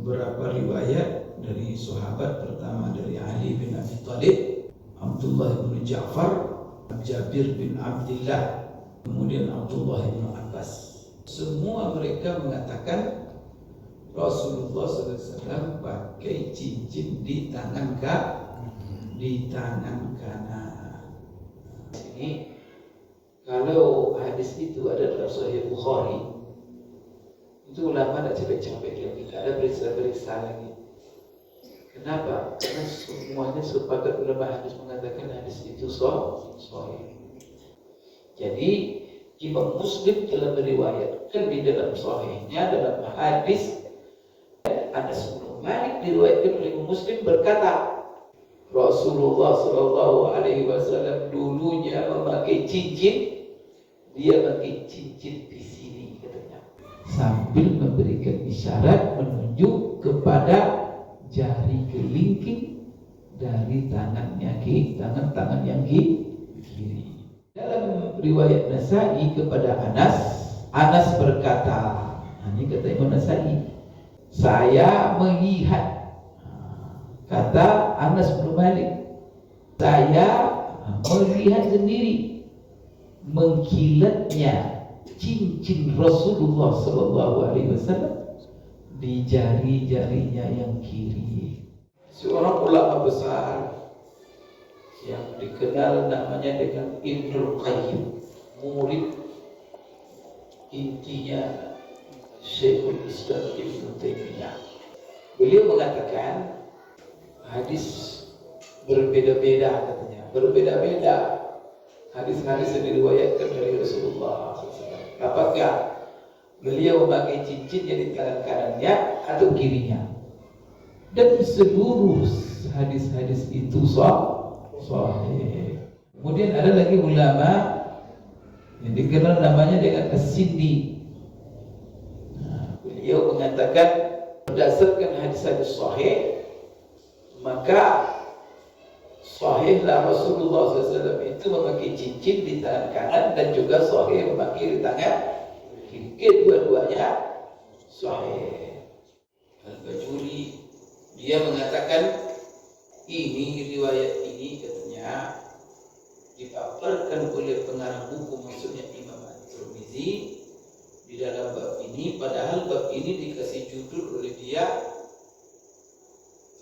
beberapa riwayat dari sahabat, pertama dari Ali bin Abi Thalib, Abdullah bin Ja'far, Jabir bin Abdullah, kemudian Abdullah bin Abbas. Semua mereka mengatakan Rasulullah SAW pakai cincin di tangan kanan. Ini kalau hadis itu ada dalam Sahih Bukhari, itu ulama tidak capek-capek lagi, tidak ada periksa-periksa lagi. Kenapa? Karena semuanya sepakat ulama hadis mengatakan hadis itu sahih. Jadi Imam Muslim telah meriwayatkan di dalam sahihnya dalam hadis Anas bin Malik diriwayatkan oleh Imam Muslim berkata, Rasulullah SAW dulunya memakai cincin, dia pakai cincin di sini katanya, sambil memberikan isyarat menunjuk kepada jari kelingking dari tangannya tangan yang kiri. Dalam riwayat Nasai kepada Anas berkata, ini kata Imam Nasai, saya melihat, kata Anas bin Malik, saya melihat sendiri mengkilatnya cincin Rasulullah SAW di jari-jarinya yang kiri. Seorang ulama besar yang dikenal namanya dengan Ibnul Qayyim, murid intinya Syekhul Islam Ibnu Taimiyah. Beliau mengatakan hadis berbeda-beda katanya, berbeda-beda hadis-hadis yang diriwayatkan dari Rasulullah SAW. Apakah beliau memakai cincinnya di tangan kanannya atau kirinya? Dan seluruh hadis-hadis itu sahih. Kemudian ada lagi ulama yang dikenal namanya dengan As-Sindi. Beliau mengatakan berdasarkan hadis-hadis sahih, maka sahihlah Rasulullah SAW itu memakai cincin di tangan kanan dan juga sahih memakai di tangan kiri. Kedua-duanya sahih. Al-Bajuri dia mengatakan ini riwayat ini katanya dipaparkan oleh pengarang buku, maksudnya Imam At-Tirmizi di dalam bab ini, padahal bab ini dikasih judul oleh dia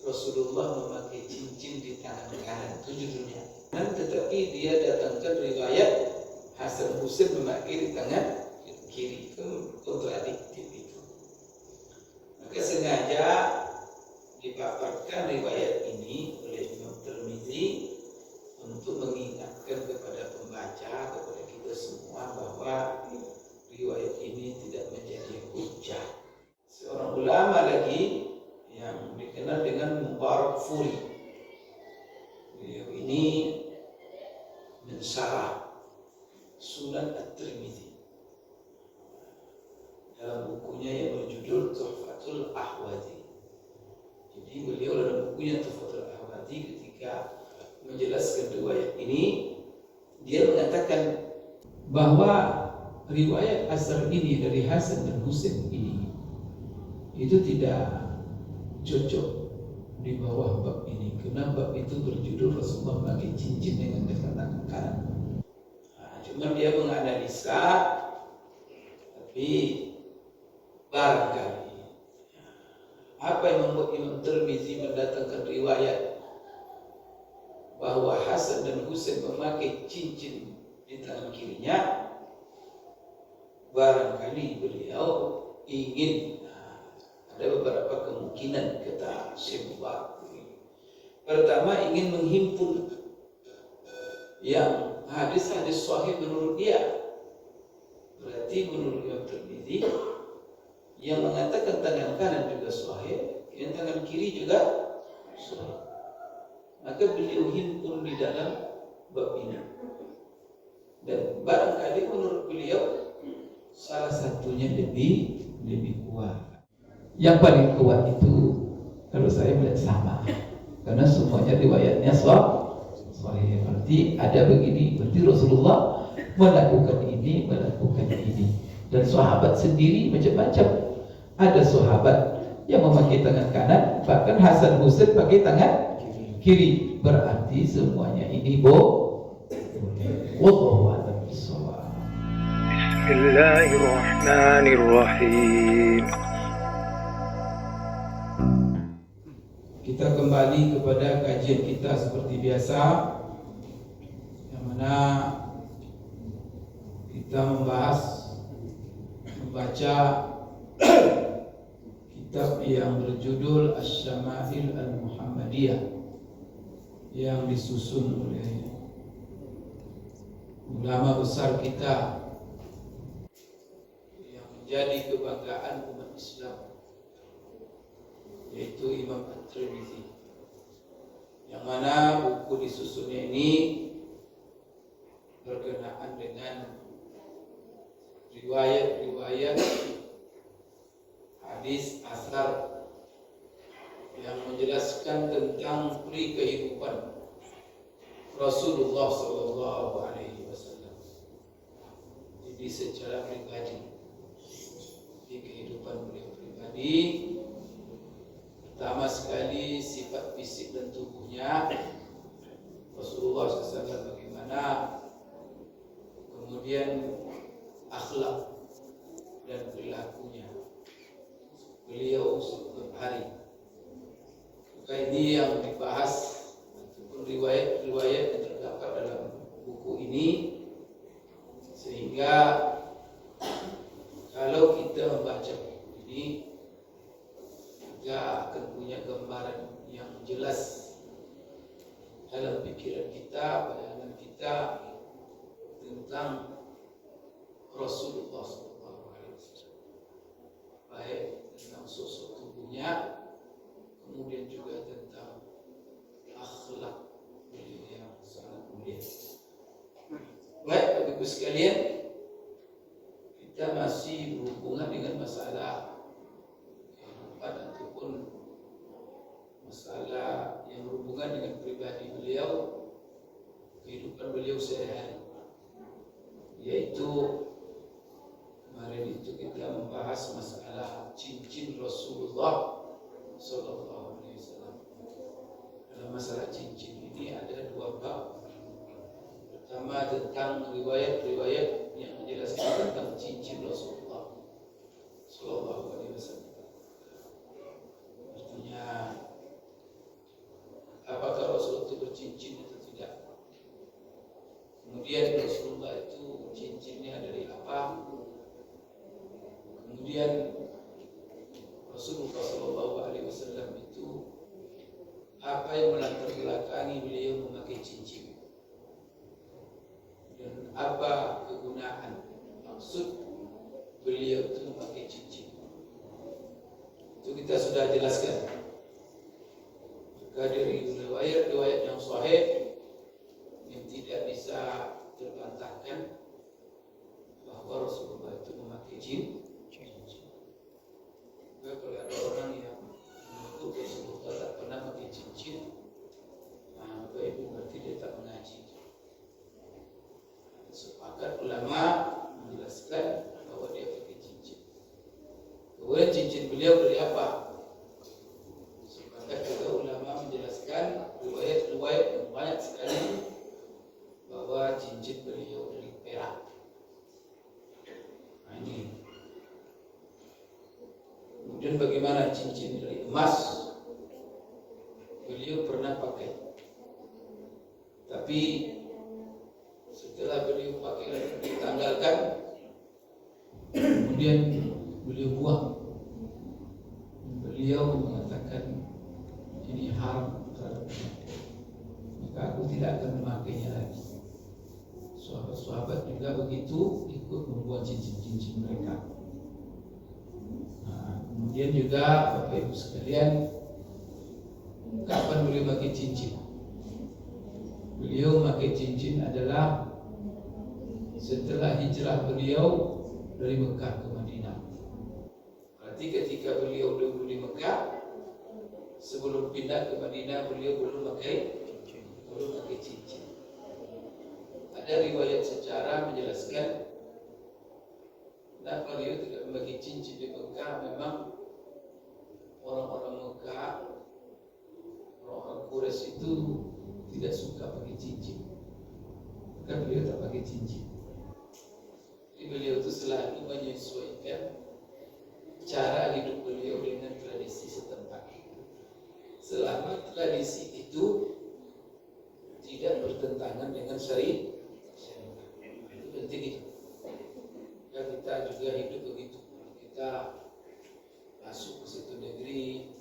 Rasulullah memakai cincin di tangan kanan, itu judulnya. Dan tetapi dia datangkan riwayat Hasan Husain memakai di tangan kiri, itu kontradiktif itu. Maka sengaja dipaparkan riwayat ini oleh Imam Tirmizi untuk mengingatkan kepada pembaca, kepada kita semua bahwa riwayat ini tidak menjadi hujjah. Seorang ulama lagi yang dikenal dengan Mubarakfuri, beliau ini mensyarah Sunan At-Tirmizi dalam bukunya yang berjudul Tuhfatul Ahwazi. Jadi beliau dalam bukunya Tuhfatul Ahwazi ketika menjelaskan riwayat ini, dia mengatakan bahwa riwayat asar ini dari Hasan dan Husain ini itu tidak cocok di bawah bab ini, karena bab itu berjudul Rasulullah memakai cincin dengan tangan kanan. Cuma dia menganalisa, tapi barangkali apa yang membuat Imam Tirmizi mendatangkan riwayat bahwa Hasan dan Husain memakai cincin di tangan kirinya, barangkali beliau ingin, ada beberapa kemungkinan kata Syekh Mubarak. Pertama, ingin menghimpun yang hadis-hadis sahih menurut dia. Berarti menurut Imam Tirmizi yang mengatakan tangan kanan juga sahih, yang tangan kiri juga sahih. Maka beliau himpun di dalam bab ini. Dan barangkali menurut beliau salah satunya lebih kuat. Yang paling kuat itu kalau saya melihat sama, karena semuanya riwayatnya sahih. Berarti ada begini, berarti Rasulullah melakukan ini. Dan sahabat sendiri macam-macam. Ada sahabat yang memakai tangan kanan, bahkan Hasan Husain pakai tangan kiri. Berarti semuanya ini boleh. Wallahu a'lam bishawab. Bismillahirrahmanirrahim. Kita kembali kepada kajian kita seperti biasa, yang mana kita membaca kitab yang berjudul Asy-Syama'il Al-Muhammadiyah yang disusun oleh ulama besar kita yang menjadi kebanggaan umat Islam, yaitu Imam At-Tirmidzi, yang mana buku disusunnya ini berkenaan dengan riwayat-riwayat hadis asar yang menjelaskan tentang pri kehidupan Rasulullah Sallallahu Alaihi Wasallam. Jadi secara pribadi, di kehidupan beliau pribadi, pertama sekali sifat fisik dan tubuhnya Rasulullah SAW bagaimana, kemudian akhlak dan perilakunya beliau setiap hari. Maka ini yang dibahas ataupun riwayat-riwayat yang terdapat dalam buku ini, sehingga kalau kita membaca buku ini juga akan punya gambaran yang jelas dalam pikiran kita, bayangan kita tentang Rasulullah SAW, baik tentang sosok tubuhnya, kemudian juga tentang akhlak beliau yang sangat mulia. Baik, Bapak Ibu sekalian, kita masih berhubungan dengan masalah kehidupan ataupun masalah yang berhubungan dengan pribadi beliau, kehidupan beliau sehari-hari, yaitu kemarin itu kita membahas masalah cincin Rasulullah Sallallahu Alaihi Wasallam. Dalam masalah cincin ini ada dua bab. Pertama tentang riwayat-riwayat yang menjelaskan tentang cincin Rasulullah Sallallahu Alaihi Wasallam. Artinya, apakah Rasulullah itu bercincin atau tidak? Kemudian Rasulullah itu cincinnya dari apa? Kemudian Rasulullah Shallallahu Alaihi Wasallam itu apa yang melatar belakangi beliau memakai cincin, dan apa kegunaan maksud beliau itu memakai cincin? Itu kita sudah jelaskan. Maka dari riwayat-riwayat yang sahih yang tidak bisa terbantahkan bahwa Rasulullah itu memakai cincin. Kalau ada orang yang mengaku Rasulullah tak pernah pakai cincin, maka itu berarti dia tak mengaji. Sepakat ulama menjelaskan bahwa dia pakai cincin. Kemudian cincin beliau dari apa? Sepakat juga ulama menjelaskan riwayat-riwayat yang banyak sekali bahwa cincin beliau dari perak. Nah, ini. Kemudian bagaimana cincin dari emas? Beliau pernah pakai, tapi setelah beliau pakai lalu ditanggalkan, kemudian beliau buang. Beliau mengatakan ini haram terhadap umatku, maka aku tidak akan memakainya lagi. Sahabat-sahabat juga begitu, ikut membuat cincin-cincin mereka. Kemudian juga Bapak Ibu sekalian, kapan beliau pakai cincin? Beliau pakai cincin adalah setelah hijrah beliau dari Mekah ke Madinah. Berarti ketika beliau dulu di Mekah, sebelum pindah ke Madinah, beliau belum pakai cincin. Ada riwayat sejarah menjelaskan kenapa beliau tidak memakai cincin di Mekah. Memang Quraisy itu tidak suka pakai cincin. Kan beliau tak pakai cincin. Jadi beliau itu selalu menyesuaikan cara hidup beliau dengan tradisi setempat. Selama tradisi itu tidak bertentangan dengan syariat. Itu penting itu. Ya, kita juga hidup begitu. Kita masuk ke suatu negeri,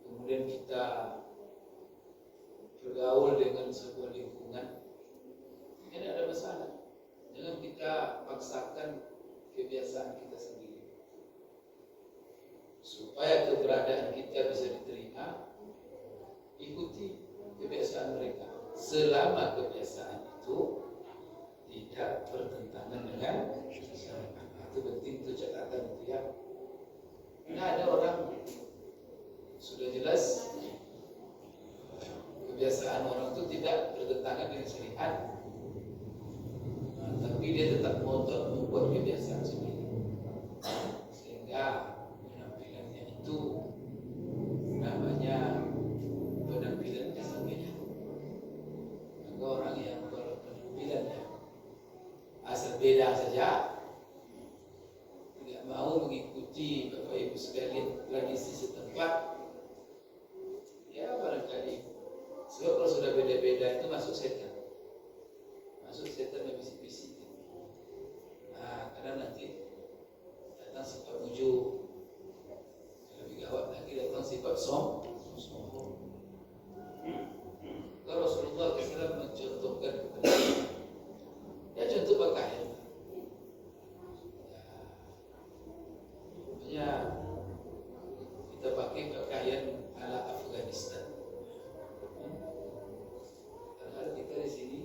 kemudian kita bergaul dengan sebuah lingkungan, tidak ada masalah. Jangan kita paksakan kebiasaan kita sendiri. Supaya keberadaan kita bisa diterima, ikuti kebiasaan mereka. Selama kebiasaan itu tidak bertentangan dengan syariat. Itu penting, itu catatan itu ya. Nah, ada orang sudah jelas kebiasaan orang itu tidak bertentangan dengan syariat, tapi dia tetap ngotot membuat kebiasaan sendiri, sehingga penampilannya itu namanya penampilan yang beda. Maka orang yang kalau penampilannya asal beda saja, tidak mau mengikuti Bapak Ibu sekalian tradisi setempat, ya barangkali. Sebab kalau sudah beda-beda itu masuk setan yang bisik-bisik. Nah, karena nanti datang sifat ujub, lebih gawat lagi datang sifat sombong. Kalau Rasulullah SAW mencontohkan kepada ya contoh pakaian. Ya, kita pakai pakaian ala Afghanistan. Padahal kita di sini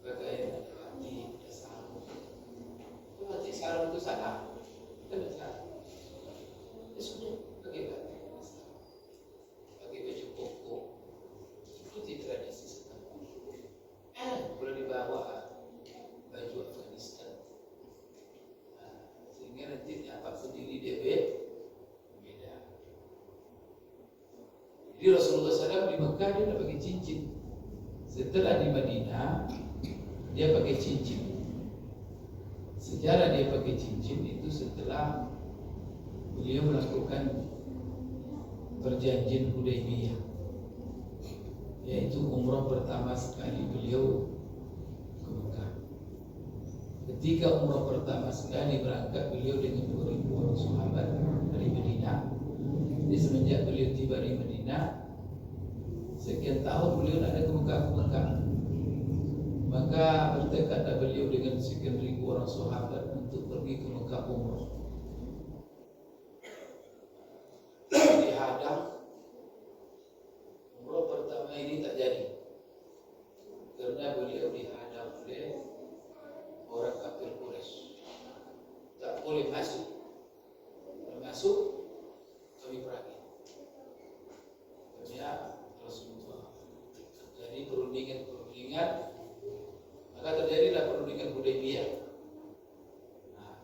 pakaian ada hati, ada sarung. Itu hati sarung itu salah, kita tidak salah. Ya sudah, pakai baju koko, ikuti tradisi setempat. Boleh dibawa baju Afghanistan. Sehingga nanti dapat sendiri dia beda. Jadi Rasulullah SAW di Mekah dia tidak pakai cincin. Setelah di Madinah dia pakai cincin. Sejarah dia pakai cincin itu setelah beliau melakukan perjanjian Hudaybiyah, yaitu umrah pertama sekali beliau ke Mekah. Ketika umrah pertama sekali berangkat beliau dengan 2.000 orang sahabat dari Madinah. Jadi semenjak beliau tiba di Madinah, sekian tahun beliau tidak ada ke Mekah. Maka bertekadlah beliau dengan sekian ribu orang sahabat untuk pergi ke Mekah umrah. Dihadang, umrah pertama ini tak jadi karena beliau dihadang oleh orang kafir Quraisy. Tak boleh masuk. Kalau masuk, kami pergi. Kerja Rasulullah. Terjadi perundingan, maka terjadilah perundingan Hudaybiyah. Nah,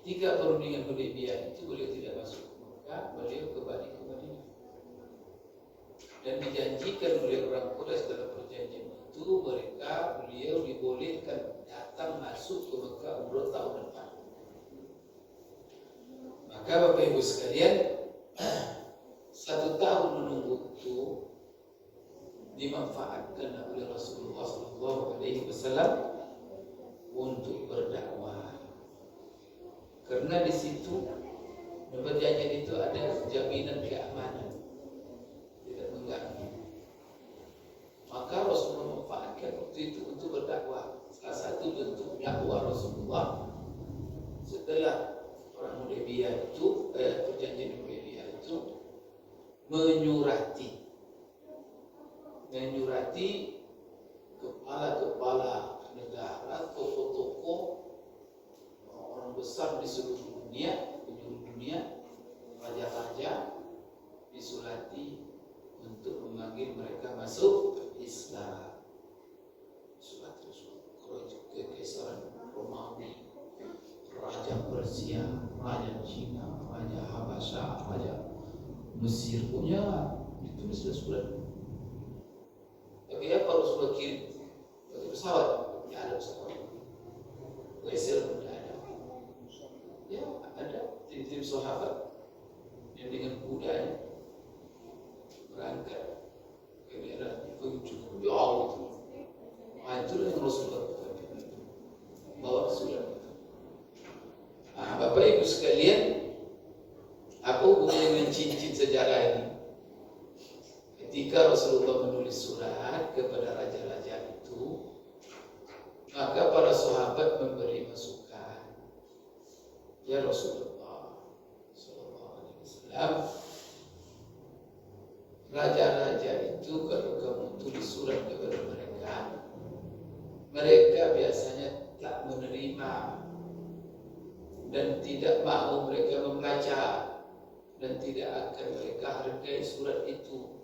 ketika perundingan Hudaybiyah itu beliau tidak masuk ke Mekah, beliau kembali ke Madinah. Dan dijanjikan oleh orang Quraisy dalam perjanjian itu beliau dibolehkan datang masuk ke Mekah umrah tahun depan. Maka Bapak Ibu sekalian, 1 tahun menunggu itu dimanfaatkan oleh Rasulullah SAW untuk berdakwah. Karena di situ perjanjian itu ada jaminan keamanan, tidak mengganggu. Maka Rasulullah memanfaatkan waktu itu untuk berdakwah. Salah satu bentuk dakwah Rasulullah setelah perang Hudaybiyah itu, perjanjian Hudaybiyah itu menyurati kepala-kepala negara, tokoh-tokoh, orang besar di seluruh dunia, raja-raja, disulati untuk memanggil mereka masuk Islam. Surat Kekaisaran Romawi, Raja Persia, Raja Cina, Raja Habasya, Raja Mesir, punya ditulis surat Rasulullah kirim pakai pesawat, ya ada pesawat. WSL pun ada. Ya ada tim-tim sahabat yang dengan kudanya berangkat ke daerah cukup jauh itu. Nah, itulah yang Rasulullah bawa surat. Nah, Bapak Ibu sekalian, apa hubungannya dengan cincin sejarah ini? Ketika Rasulullah menulis surat kepada raja-raja itu, maka para sahabat memberi masukan. Ya Rasulullah Sallallahu Alaihi Wasallam, raja-raja itu kalau kamu tulis surat kepada mereka, mereka biasanya tak menerima dan tidak mau mereka membaca dan tidak akan mereka hargai surat itu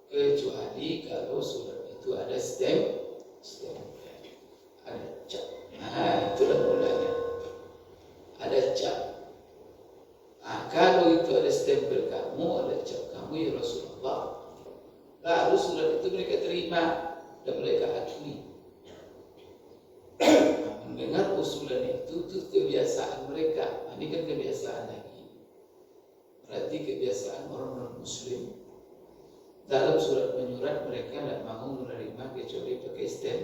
kecuali kalau surat itu ada stamp, ada cap. Nah, itulah mulanya. Ada cap. Nah, kalau itu ada stempel kamu, ada cap kamu ya Rasulullah, lalu surat itu mereka terima dan mereka akui. Mendengar usulan itu kebiasaan mereka. Ini kan kebiasaan lagi. Berarti kebiasaan orang non-Muslim. Dalam surat menyurat mereka tidak mau menerima kecuali pakai stem.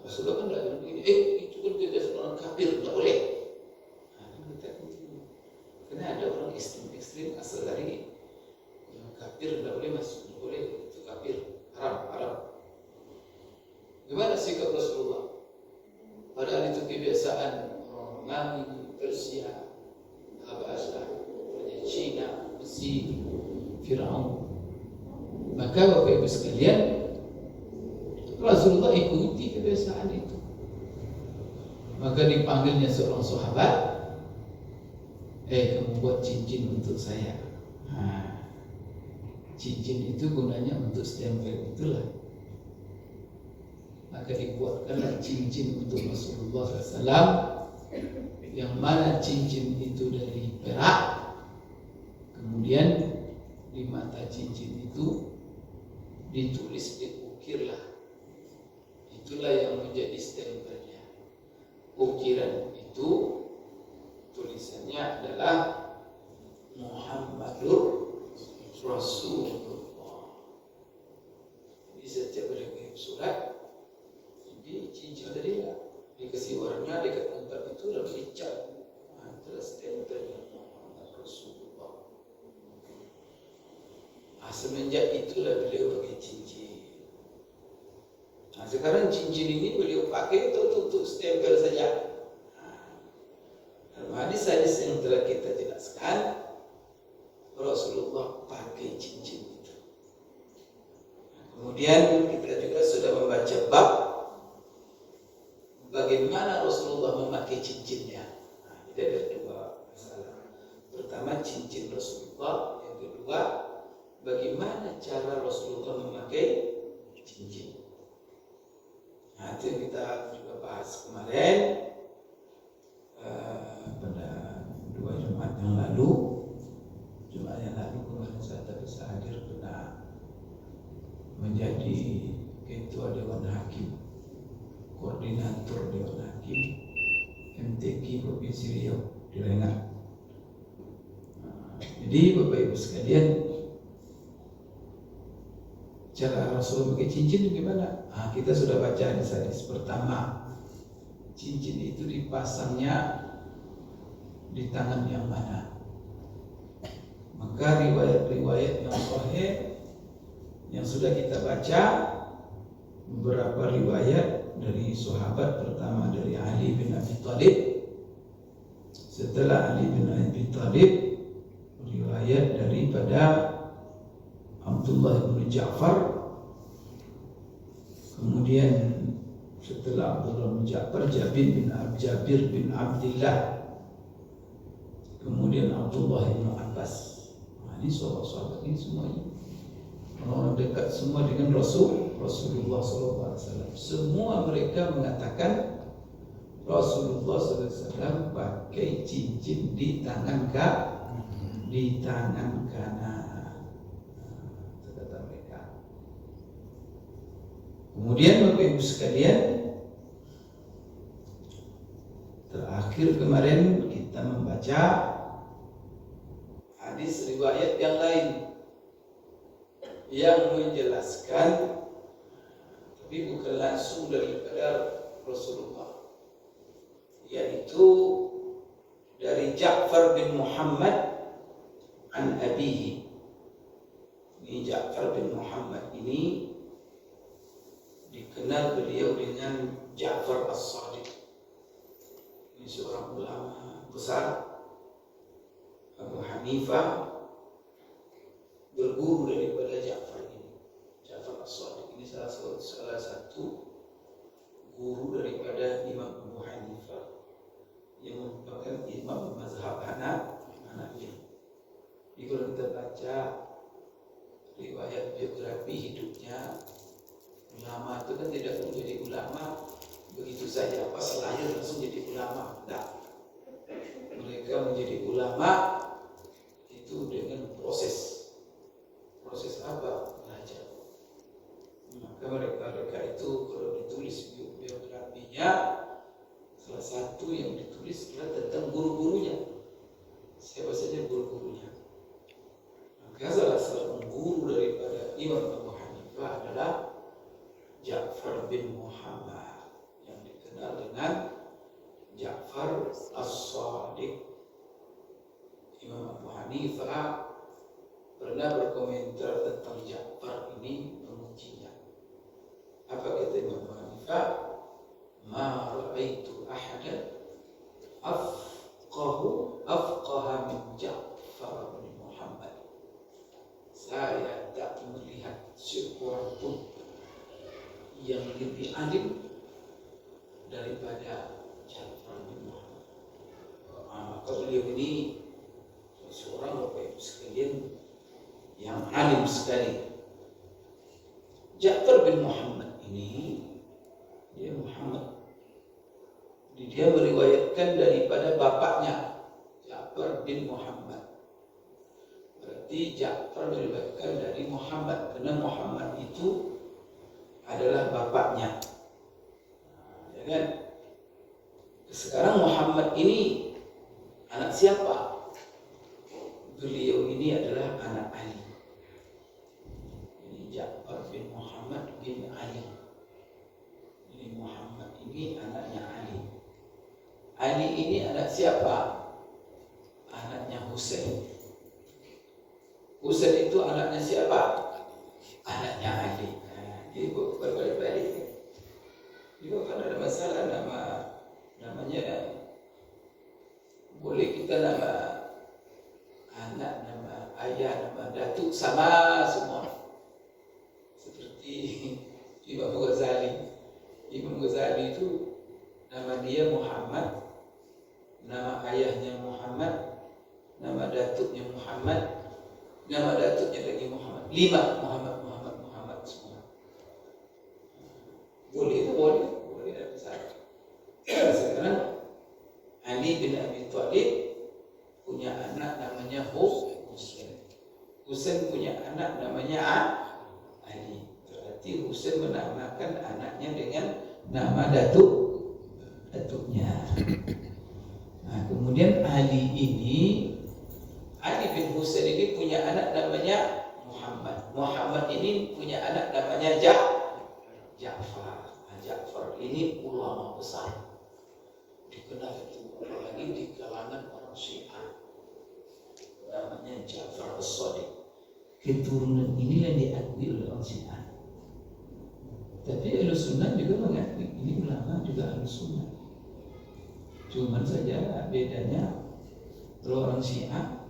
Rasulullah kan tidak bilang begini, itu kan kebiasaan orang kafir, tidak boleh. Karena ada orang ekstrim asal dari yang kafir tidak boleh masuk, tidak boleh, itu kafir, haram. Gimana sikap Rasulullah? Padahal itu kebiasaan orang Persia, Habasah, Cina, Mesir, Firaun. Maka Bapak Ibu sekalian, Rasulullah ikuti kebiasaan itu. Maka dipanggilnya seorang sahabat, kamu buat cincin untuk saya. Cincin itu gunanya untuk stempel itulah. Maka dibuatkanlah cincin untuk Rasulullah SAW, yang mana cincin itu dari perak. Kemudian di mata cincin itu ditulis, diukirlah. Itulah yang menjadi stempelnya. Ukiran itu tulisannya adalah Muhammadur Rasulullah. Jadi setiap beliau surat, jadi cincin tadi ya dikasih warna dekat tempat itu dan dicap. Terus stempelnya Muhammad Rasulullah. Semenjak itulah beliau pakai cincin. Sekarang cincin ini beliau pakai untuk stempel saja. Dalam hadis-hadis yang telah kita jelaskan, Rasulullah pakai cincin itu. Kemudian kita juga sudah membaca bab bagaimana Rasulullah memakai cincinnya. Jadi ada dua masalah. Pertama, cincin Rasulullah. Yang kedua, bagaimana cara Rasulullah memakai cincin. Itu yang kita juga bahas kemarin pada 2 Jumat yang lalu. Jumat yang lalu kemarin saya tak bisa hadir karena menjadi ketua Dewan Hakim, koordinator Dewan Hakim MTQ Provinsi Riau di Rengat. Jadi Bapak Ibu sekalian, cara Rasul pakai cincin gimana? Kita sudah baca hadis-hadis. Pertama, cincin itu dipasangnya di tangan yang mana? Maka riwayat-riwayat yang sahih yang sudah kita baca, beberapa riwayat dari sahabat. Pertama dari Ali bin Abi Thalib. Setelah Ali bin Abi Thalib, riwayat daripada Abdullah bin Ja'far. Kemudian setelah Abdullah bin Ja'far, Jabir bin Abdillah. Kemudian Abdullah bin Abbas. Ini sahabat-sahabat ini semuanya orang dekat semua dengan Rasulullah SAW. Semua mereka mengatakan Rasulullah SAW pakai cincin di tangan kanan. Kata mereka. Kemudian Bapak Ibu sekalian, terakhir kemarin kita membaca hadis riwayat yang lain yang menjelaskan, tapi bukan langsung daripada Rasulullah, yaitu dari Ja'far bin Muhammad an abihi. Ini Ja'far bin Muhammad ini dikenal beliau dengan Ja'far as-Sadiq. Ini seorang ulama besar. Abu Hanifah berguru daripada Ja'far ini. Ja'far as-Sadiq ini salah satu guru daripada Imam Abu Hanifah yang merupakan imam mazhab Hanafi. Jadi kalau kita baca riwayat biografi hidupnya, ulama itu kan tidak menjadi ulama begitu saja, pas lahir langsung jadi ulama. Tidak. Mereka menjadi ulama itu dengan proses. Proses apa? Belajar. Maka mereka itu kalau ditulis biografinya, salah satu yang ditulis adalah tentang guru-gurunya. Siapa saja guru-gurunya. Maka salah satu guru daripada Imam Abu Hanifah adalah Ja'far bin Muhammad yang dikenal dengan Ja'far as-Sadiq. Imam Abu Hanifah pernah berkomentar tentang Ja'far ini, memujinya. Apa kata Imam Abu Hanifah? Ma ra'aitu ahadan afqaha min Ja'far bin Muhammad. Saya tak melihat seorang pun yang lebih alim daripada Ja'far bin Muhammad. Maka beliau ini seorang Bapak Ibu sekalian yang alim sekali. Ja'far bin Muhammad ini, dia Muhammad, dia meriwayatkan daripada bapaknya Ja'far bin Muhammad. Berarti Ja'far meriwayatkan dari Muhammad, karena Muhammad itu adalah bapaknya. Ya kan? Sekarang Muhammad ini anak siapa? Beliau ini adalah anak Ali. Ini Ja'far bin Muhammad bin Ali. Ini Muhammad ini anaknya Ali. Ali ini anak siapa? Anaknya Husain. Husain itu anaknya siapa? Anaknya Ali. Jadi berbalik-balik. Juga kan ada masalah namanya, boleh kita nama anak, nama ayah, nama datuk sama semua. Seperti Imam Ghazali. Imam Ghazali itu nama dia Muhammad, nama ayahnya Muhammad, nama datuknya Muhammad, nama datuknya lagi Muhammad. 5 Muhammad semua. Boleh, ada masalah. Sekarang Ali bin Abi Thalib punya anak namanya Husain. Husain punya anak namanya Ali. Berarti Husain menamakan anaknya dengan nama datuknya. Nah, kemudian Ali bin Husain ini punya anak namanya Muhammad. Muhammad ini punya anak namanya Ja'far. Ja'far ini ulama besar, dikenal itu apalagi di kalangan orang Syiah, namanya Ja'far as-Sadiq. Keturunan inilah diakui oleh orang Syiah. Tapi Ahlus Sunnah juga mengakui ini ulama juga Ahlus Sunnah. Cuman saja bedanya, kalau orang Syiah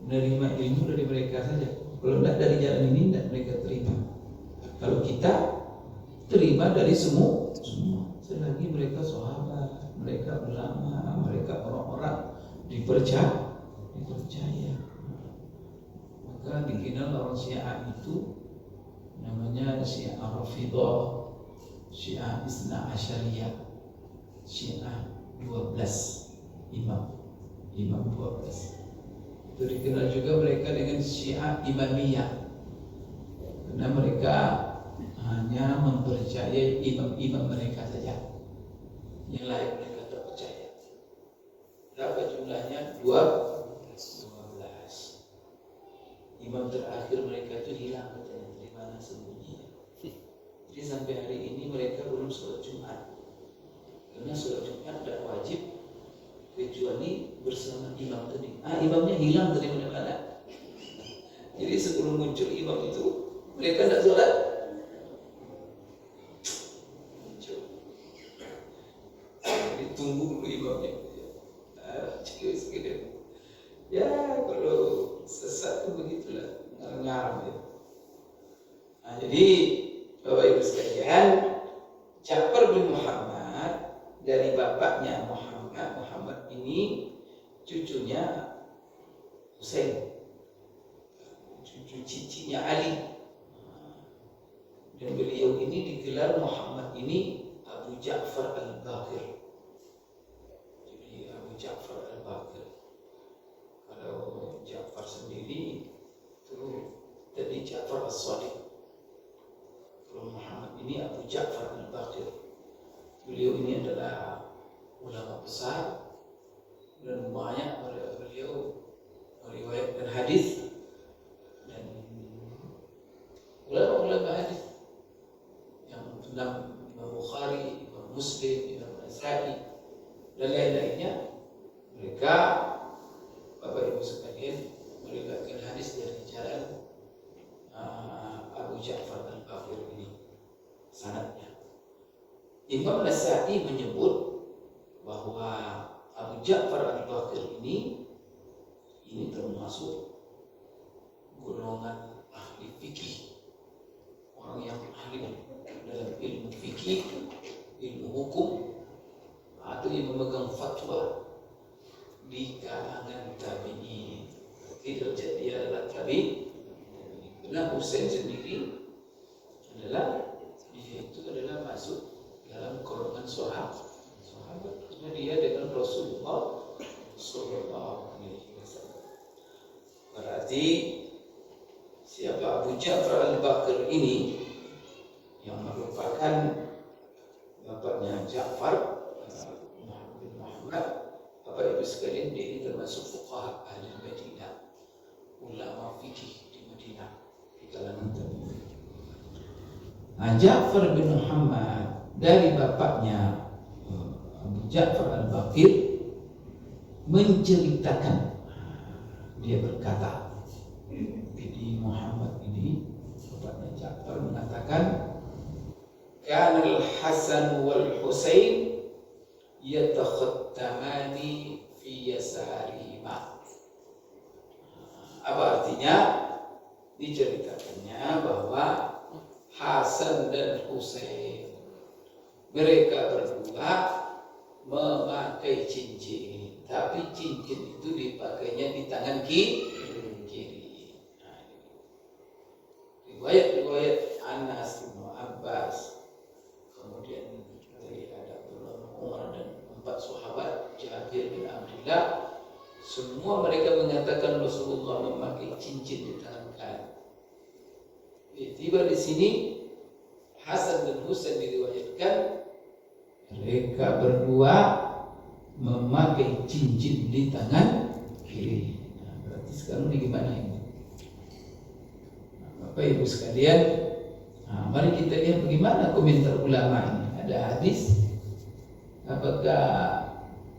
menerima ilmu dari mereka saja. Kalau tidak dari jalan ini tidak mereka terima. Kalau kita terima dari semua. Selagi mereka sahabat, mereka ulama, mereka orang-orang dipercaya. Maka dikenal orang Syiah itu namanya Syiah Rafidhah, Syiah Isna Asyariyah, Syiah 12 imam 12. Itu dikenal juga mereka dengan Syiah Imamiyah, karena mereka hanya mempercayai imam-imam mereka saja, yang lain mereka tak percaya. Berapa jumlahnya? 12. Imam terakhir mereka itu hilang katanya, dari mana sembunyinya. Jadi sampai hari ini mereka belum sholat Jumat, karena sholat Jumat tidak wajib kecuali bersama imam tadi. Imamnya hilang dari mana-mana. Jadi sebelum muncul imam itu mereka tidak sholat. Jadi tunggu dulu imamnya. Ya kalau sesat itu begitulah, ngarang-ngarang ya. Jadi Bapak Ibu sekalian, Ja'far bin Muhammad dari bapaknya Muhammad ini cucunya Husain, cucu cicinya Ali. Dan beliau ini digelar Muhammad ini Abu Ja'far al-Baqir. Jadi Abu Ja'far al-Baqir. Kalau Ja'far sendiri itu tadi Ja'far as-Sadiq. Kalau Muhammad ini Abu Ja'far al-Baqir. Beliau ini adalah ulama besar dan banyak beliau meriwayatkan hadis, dan ulama hadis yang Imam Bukhari, Imam Muslim, Imam Nasai dan lain-lainnya, mereka Bapak Ibu sekalian meriwayatkan hadis dari jalan Abu Ja'far al-Baqir ini sanadnya. Imam Nasai menyebut bahwa Abu Ja'far al-Baqir ini termasuk golongan ahli fikih, orang yang ahli dalam ilmu fikih, ilmu hukum, atau yang memegang fatwa di kalangan tabi'in. Tidak jadi dia adalah tabi'in. Karena Husain sendiri adalah masuk dalam golongan sahabat, karena dia dengan Rasulullah Sallallahu Alaihi Wasallam. Berarti siapa Abu Ja'far al-Baqir ini, yang merupakan bapaknya Ja'far bin Muhammad, Bapak Ibu sekalian, dia ini termasuk fuqaha ahli Madinah, ulama fikih di Madinah di kalangan tabi'in. Ja'far bin Muhammad dari bapaknya Abu Ja'far al-Baqir menceritakan, dia berkata, jadi Muhammad ini bapaknya Ja'far mengatakan, kana al-Hasan wal Husain yatakhattamani fi yasarihima. Apa artinya? Diceritakannya bahwa Hasan dan Husain, mereka berdua memakai cincin, tapi cincin itu dipakainya di tangan kiri. Riwayat Anas bin Abbas, kemudian dari ada Umar dan 4 sahabat, Jabir bin Abdullah, semua mereka mengatakan Rasulullah memakai cincin di tangan kanan. Tiba di sini Hasan dan Husain diriwayatkan mereka berdua memakai cincin di tangan kiri. Berarti sekarang ini gimana ini? Bapak Ibu sekalian, mari kita lihat bagaimana komentar ulama ini. Ada hadis, apakah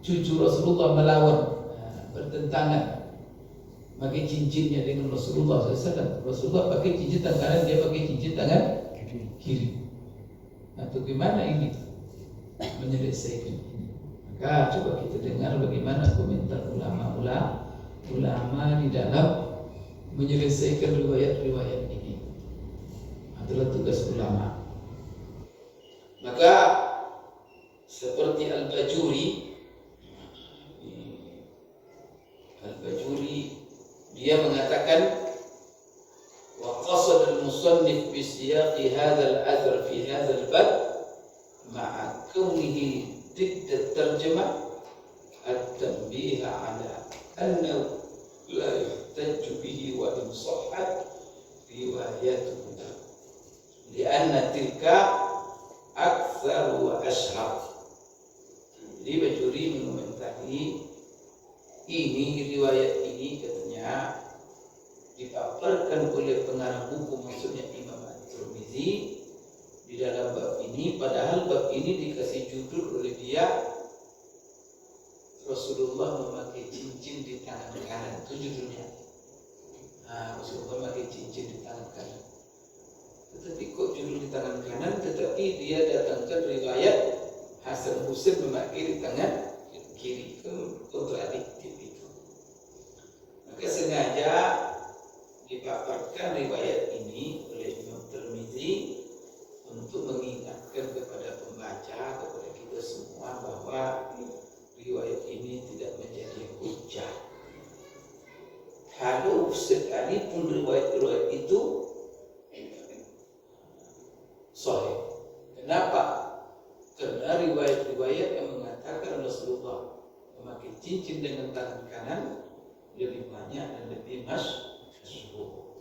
cucu Rasulullah melawan, bertentangan, pakai cincinnya dengan Rasulullah SAW. Rasulullah pakai cincin tangan kanan, dia pakai cincin tangan kiri. Atau gimana ini menyelesaikan ini? Maka coba kita dengar bagaimana komentar ulama di dalam menyelesaikan riwayat-riwayat ini. Adalah tugas ulama. Maka seperti Al-Bajuri, dia mengatakan, wa qasad al-musannif bi siyaqi hadha al-athar fi hadha al-bab ma'a kaunihi ضد الترجمة التنبيه على أنه لا يحتج به وإن صحت روايته. li'anna tilka aktsar wa ashhar. Jadi Bajuri mengomentari ini, riwayat ini katanya dipaparkan oleh pengarang buku, maksudnya Imam At-Tirmidzi di dalam bab ini, padahal bab ini dikasih judul oleh dia Rasulullah memakai cincin di tangan kanan, itu judulnya. Rasulullah memakai cincin di tangan kanan. Tetapi kok judul di tangan kanan, tetapi dia datangkan riwayat Hasan Husain memakai di tangan kiri, itu kontradiktif itu. Maka sengaja dipaparkan riwayat ini oleh Imam Tirmidzi untuk mengingatkan kepada pembaca, kepada kita semua bahwa riwayat ini tidak menjadi hujjah. Kalau sekalipun riwayat-riwayat itu sahih. Kenapa? Karena riwayat-riwayat yang mengatakan Rasulullah memakai cincin dengan tangan kanan lebih banyak dan lebih masyhur.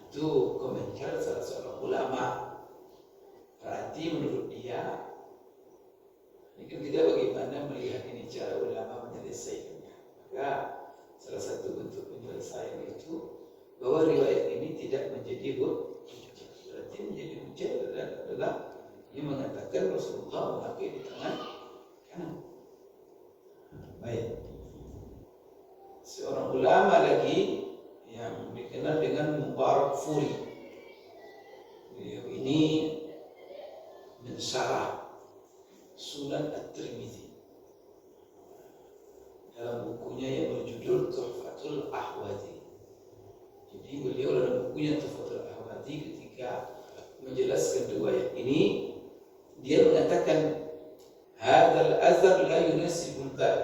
Itu komentar salah seorang ulama. Berarti menurut dia, ini kan kita bagaimana melihat ini cara ulama menyelesaikannya. Maka salah satu bentuk penyelesaian itu bahwa riwayat ini tidak menjadi hujjah. Berarti menjadi hujjah adalah yang mengatakan Rasulullah memakai di tangan kanan. Baik. Seorang ulama lagi yang dikenal dengan Mubarakfuri, beliau ini mensyarah Sunan At-Tirmidzi dalam bukunya yang berjudul Tuhfatul Ahwazi. Jadi beliau dalam bukunya Tuhfatul Ahwazi ketika menjelaskan riwayat ini, dia mengatakan hadzal azhar la yunasibul bab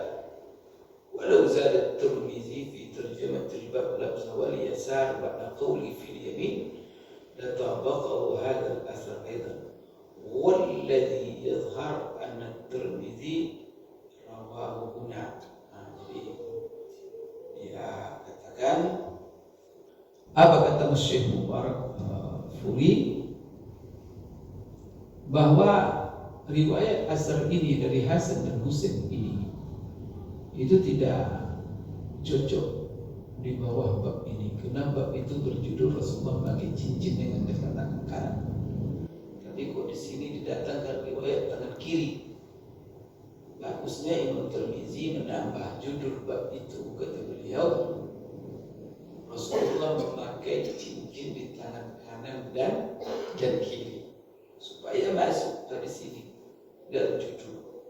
walau zada at-Tirmidzi fi tarjamat al-bab lafz wal yasar ba'da qawli fi al-yamin la tabaqahu hadzal azhar aidan والذي يظهر أن الترمذي رواه هنا. Jadi dia katakan, apa kata Syekh Mubarakfuri, bahwa riwayat asar ini dari Hasan dan Husain ini itu tidak cocok di bawah bab ini, karena bab itu berjudul Rasulullah pakai cincin dengan tangan kanan. Tapi kok di sini didatangkan riwayat tangan kiri. Bagusnya Imam Tirmidzi menambah judul bab itu, kata beliau, Rasulullah memakai cincin di tangan kanan dan kiri, supaya masuk dari sini dalam judul.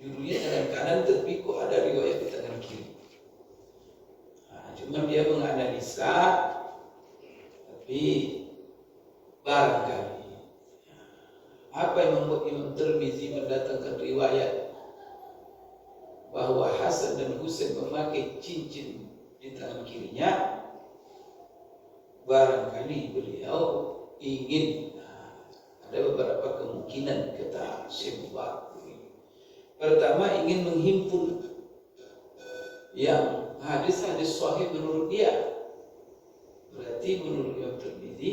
Judulnya tangan kanan, tapi kok ada riwayat di tangan kiri. Cuma dia menganalisa, tapi barangkali apa yang membuat Imam Tirmidzi mendatangkan riwayat bahwa Hasan dan Husain memakai cincin di tangan kirinya, barangkali beliau ingin, ada beberapa kemungkinan kata Syekh Mubarakfuri. Pertama, ingin menghimpun yang hadis-hadis sahih menurut dia. Berarti menurut Imam Tirmidzi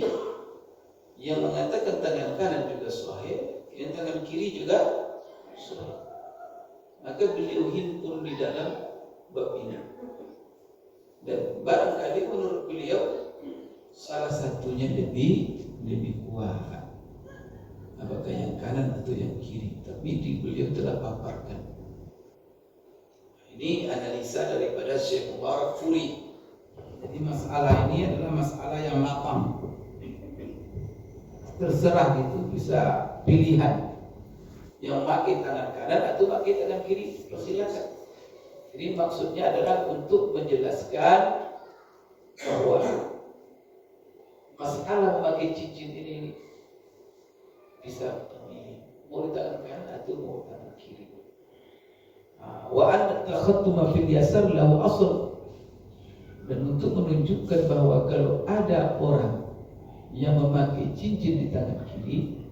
yang mengatakan tangan kanan juga sahih, yang tangan kiri juga sahih. Maka beliau himpun di dalam bab ini. Dan barangkali menurut beliau salah satunya lebih kuat. Apakah yang kanan atau yang kiri? Tapi beliau telah paparkan. Ini analisa daripada Syekh Mubarakfuri. Jadi masalah ini adalah masalah yang lapang. Terserah, itu bisa pilihan yang pakai tangan kanan atau pakai tangan kiri, silakan. Jadi maksudnya adalah untuk menjelaskan bahwa masalah memakai cincin ini bisa mau di tangan kanan atau mau tangan kiri. Wa an takhattuma fil yasar lahu asl, dan untuk menunjukkan bahwa kalau ada orang yang memakai cincin di tangan kiri,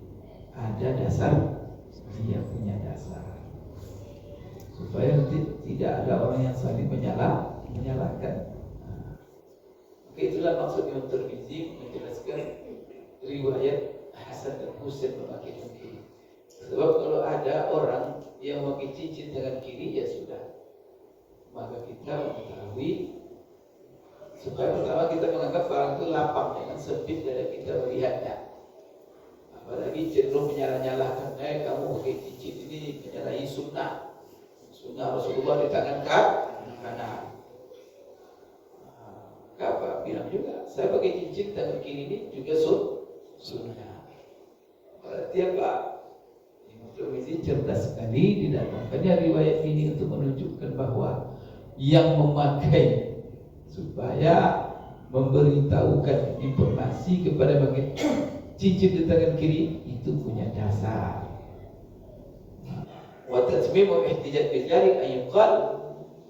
ada dasar, dia punya dasar, supaya tidak ada orang yang saling menyalahkan. Oke, itulah maksud Imam Tirmidzi menjelaskan riwayat Hasan dan Husain memakai tangan kiri. Sebab kalau ada orang yang memakai cincin tangan kiri, ya sudah, maka kita mengetahui, supaya pertama kita menganggap barang itu lapang, jangan sempit dada kita melihatnya. Apalagi cenderung menyalah-nyalahkan, kamu pakai cincin ini menyalahi sunnah Rasulullah di tangan kanan. Apa bilang juga, saya pakai cincin tangan kiri ini juga sunnah. Berarti apa? Imam Tirmidzi cerdas sekali di dalamnya riwayat ini untuk menunjukkan bahwa yang memakai supaya memberitahukan informasi kepada bagian cincin di tangan kiri itu punya dasar. Wa tatmimu ihtijaj bidzalik ay yuqal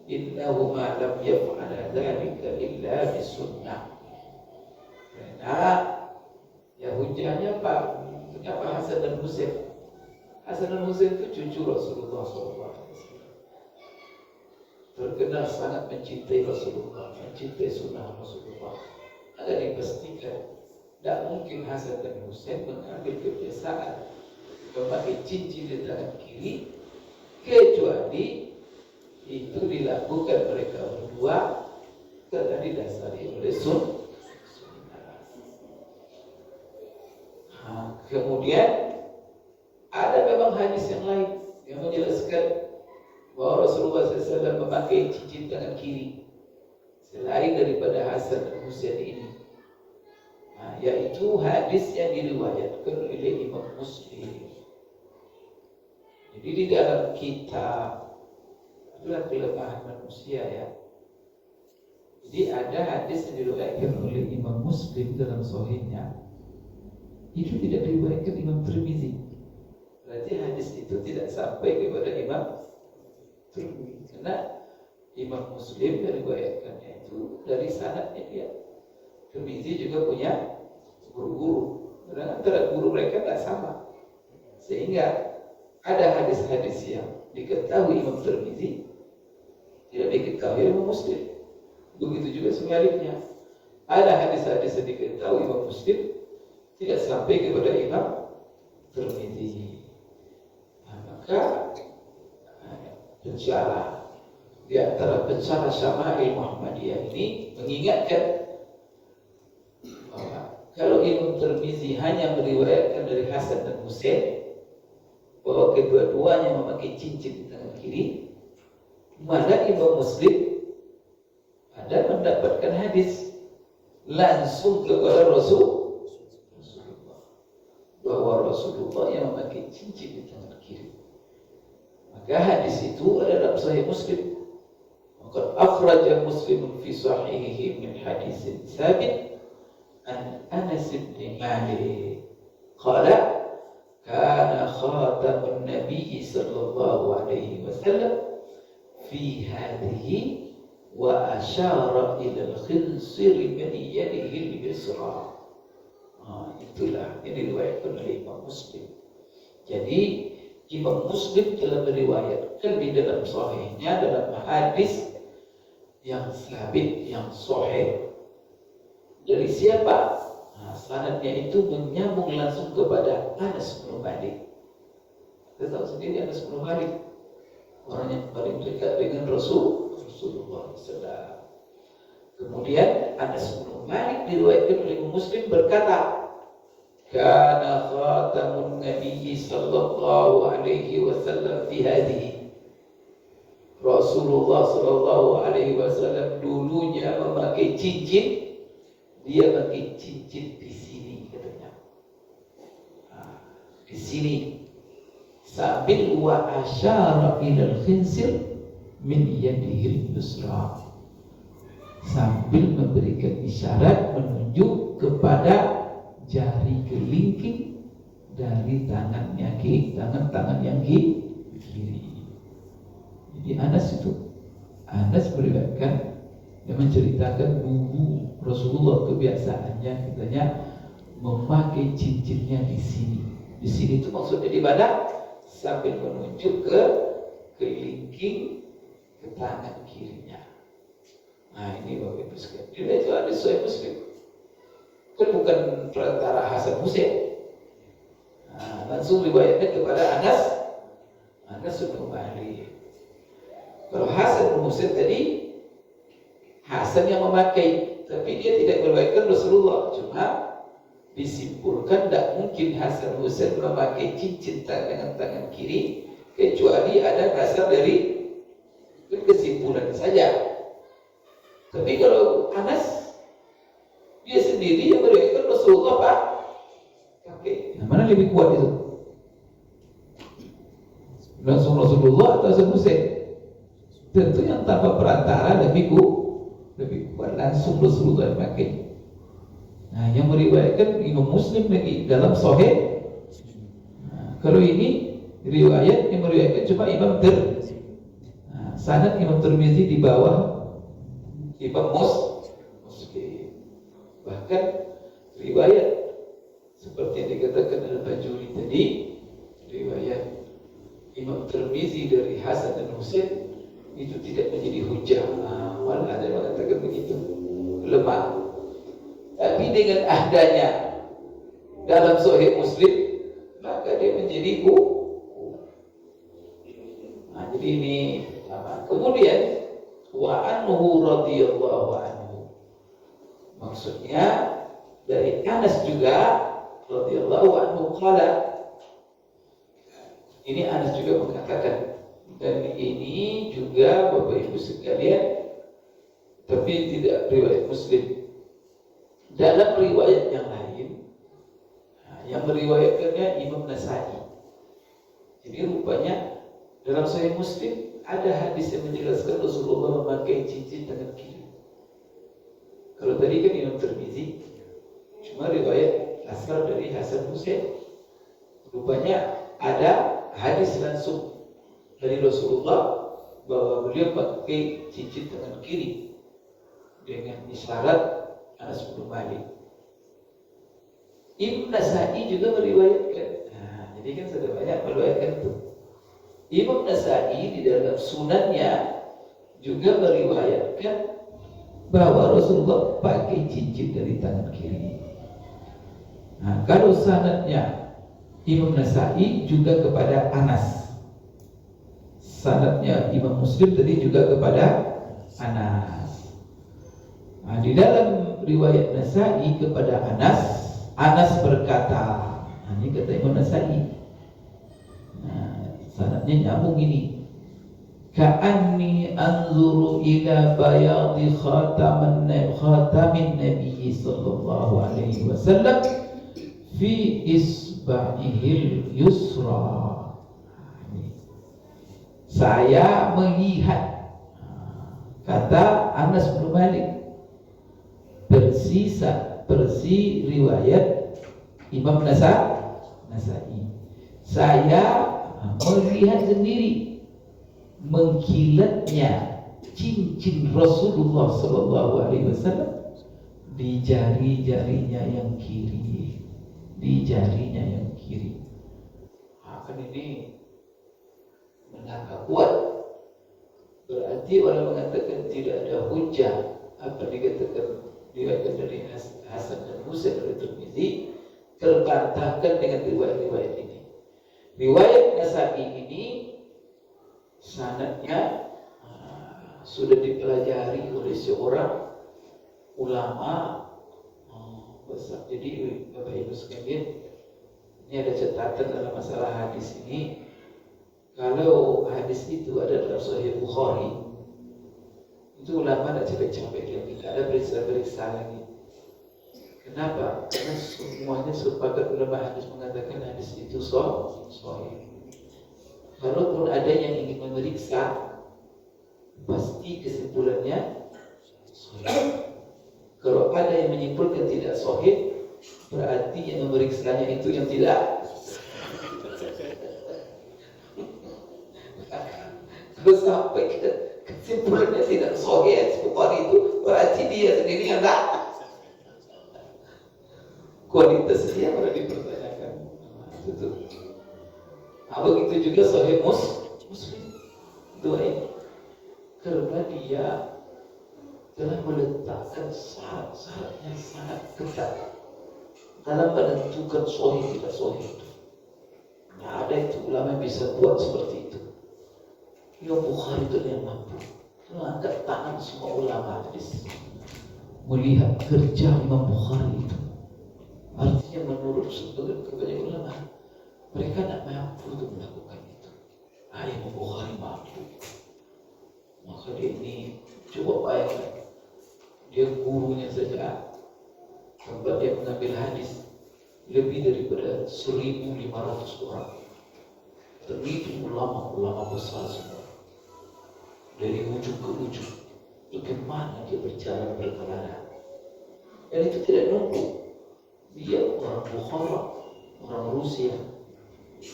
innahu ma lam yaf'ala dzalika illa bisunnah. Karena ya hujahnya Pak, kenapa Hasan dan Husain? Hasan dan Husain itu cucu Rasulullah SAW. Terkenal sangat mencintai Rasulullah, mencintai sunnah Rasulullah. Agar dipastikan, tidak mungkin Hasan dan Husain mengambil kebiasaan memakai cincin di tangan kiri, kecuali itu dilakukan mereka berdua karena didasari oleh sunnah. Kemudian ada memang hadis yang lain yang menjelaskan bahwa Rasulullah SAW memakai cincin tangan kiri selain daripada Hasan dan Husain ini, yaitu hadis yang diriwayatkan oleh Imam Muslim. Jadi di dalam kitab, itulah kelemahan manusia ya. Jadi ada hadis yang diriwayatkan oleh Imam Muslim dalam Sahihnya, itu tidak diriwayatkan Imam Tirmidzi. Berarti hadis itu tidak sampai kepada Imam Tirmidzi, karena Imam Muslim diriwayatkannya itu dari sanadnya dia. Tirmidzi juga punya guru-guru, karena antara guru mereka tidak sama, sehingga ada hadis-hadis yang diketahui Imam Tirmidzi tidak diketahui Imam Muslim. Begitu juga sebaliknya, ada hadis-hadis yang diketahui Imam Muslim tidak sampai kepada Imam Tirmidzi. Maka pensyarah di antara pensyarah Syama'il Muhammadiyah ini mengingatkan bahwa kalau Imam Tirmidzi hanya meriwayatkan dari Hasan dan Husain bahwa kedua-duanya memakai cincin di tangan kiri, maka Imam Muslim ada mendapatkan hadis langsung kepada Rasulullah bahwa Rasulullah yang memakai cincin di tangan kiri. Maka hadis itu ada dalam Sahih Muslim. Maka akhraja Muslim fi sahihihi min hadisin sabit an Anas bin Malik qala kana khatamun Nabi sallallahu alaihi wasallam fi hadhihi wa asyara ila al-khinsir min yadihi al-yusra. Itulah yang diriwayatkan oleh Imam Muslim. Jadi Imam Muslim telah meriwayatkan di dalam sahihnya dalam hadis yang sabit, yang sahih. Dari siapa? Sanadnya itu menyambung langsung kepada Anas bin Malik. Kita tahu sendiri Anas bin Malik orang yang paling dekat dengan Rasulullah SAW. Kemudian Anas bin Malik diriwayatkan oleh Muslim berkata, kana khatamun Nabi sallallahu alaihi wasallam fi hadhihi. Rasulullah sallallahu alaihi wasallam dulunya memakai cincin. Dia pakai cincin di sini katanya. Di sini. Sambil wa asyara ilal khinsir min yadihi al-yusra. Sambil memberikan isyarat menunjuk kepada jari kelingking dari tangannya kiri, tangan yang kiri. Jadi Anas meriwayatkan dan menceritakan dulu Rasulullah kebiasaannya katanya memakai cincinnya di sini. Di sini itu maksudnya di mana? Sambil menunjuk ke kelingking ke tangan kirinya. Nah ini Bapak Ibu sekalian. Ini itu ada Sahih Muslim. kan bukan perantara Hasan Husain. Langsung riwayatnya kepada Anas bin Malik. Kalau Hasan bin Husain tadi Hasan yang memakai, tapi dia tidak meriwayatkan Rasulullah. Cuma disimpulkan tidak mungkin Hasan Husain memakai cincin dengan tangan kiri kecuali ada dasar dari kesimpulan saja. Tapi kalau Anas dia sendiri yang meriwayatkan Rasulullah pakai. Yang mana lebih kuat itu? Langsung Rasulullah atau Hasan Husain? Tentu yang tanpa perantara lebih kuat, langsung Rasulullah pakai. Nah, yang meriwayatkan Imam Muslim lagi dalam Sahih. Kalau ini riwayat yang meriwayatkan cuma Imam Tirmizi. Sanad Imam Tirmizi di bawah Imam Muslim. Bahkan riwayat seperti yang dikatakan Al-Bajuri tadi, riwayat Imam Tirmizi dari Hasan dan Husain itu tidak menjadi hujjah. Malah ada yang mengatakan begitu, lemah. Tapi dengan adanya dalam Sahih Muslim, maka dia menjadi jadi ini apa? Kemudian wa anhu radhiyallahu anhu, maksudnya dari Anas juga radhiyallahu anhu qala. Ini Anas juga mengatakan, dan ini juga Bapak Ibu sekalian, tapi tidak riwayat Muslim. Dalam riwayat yang lain, yang meriwayatkannya Imam Nasai. Jadi rupanya dalam Sahih Muslim ada hadis yang menjelaskan Rasulullah memakai cincin tangan kiri. Kalau tadi kan Imam Tirmizi, cuma riwayat asal dari Hasan Husain. Rupanya ada hadis langsung dari Rasulullah bahwa beliau pakai cincin tangan kiri dengan isyarat Anas bin Malik. Ibn Nasai juga meriwayatkan. Jadi kan sudah banyak meriwayatkan itu. Imam Nasai di dalam sunannya juga meriwayatkan bahwa Rasulullah pakai cincin dari tangan kiri. Kalau sanadnya Imam Nasai juga kepada Anas, sanadnya Imam Muslim tadi juga kepada Anas. Di dalam riwayat Nasai kepada Anas berkata, ini kata Imam Nasai. Sanadnya nyambung ini. Ka'anni anzuru ila bayadi khatamin Nabi sallallahu alaihi wasallam fi isba'ihil yusra. Saya melihat, kata Anas bin Malik, persi riwayat Imam Nasai. Saya melihat sendiri mengkilatnya cincin Rasulullah sallallahu alaihi wasallam di jari-jarinya yang kiri. Kan ini menangkap kuat. Berarti orang mengatakan tidak ada hujjah apa dikatakan diriwayatkan dari Hasan dan Husain dari Tirmizi, terbantahkan dengan riwayat-riwayat ini. Riwayat Nasai ini sanadnya sudah dipelajari oleh seorang ulama besar. Jadi Bapak Ibu sekalian, ini ada catatan dalam masalah hadis ini. Kalau hadis itu ada dalam Sahih Bukhari, itu ulama tidak capek-capek lagi, tidak ada periksa-periksa lagi. Kenapa? Karena semuanya sepakat ulama hadis mengatakan hadis itu sahih. Walaupun ada yang ingin memeriksa, pasti kesimpulannya sahih. Kalau ada yang menyimpulkan tidak sahih, berarti yang memeriksanya itu yang tidak. Kalau sampai kesimpulannya tidak sahih Bukhari itu, berarti dia sendiri yang tidak. Kualitasnya pada dipertanyakan. Itu. Begitu juga Sahih Muslim. Dua ini. Karena dia telah meletakkan syarat-syarat yang sangat ketat. dalam menentukan sahih tidak sahih itu. Nggak ada itu ulama yang bisa buat seperti itu. Imam Bukhari itu yang mampu. Mengangkat tangan semua ulama hadis melihat kerja Imam Bukhari itu. Artinya menurut sebagian kebanyakan ulama mereka tidak mampu untuk melakukan itu. Imam Bukhari mampu. Maka dia ini coba bayangkan, dia gurunya saja tempat dia mengambil hadis lebih daripada 1.500 orang. Terlibat ulama-ulama besar semua dari ujung ke ujung. Bagaimana dia berjalan berkelana? Dan itu tidak nunggu. Dia orang Bukhara, orang Rusia,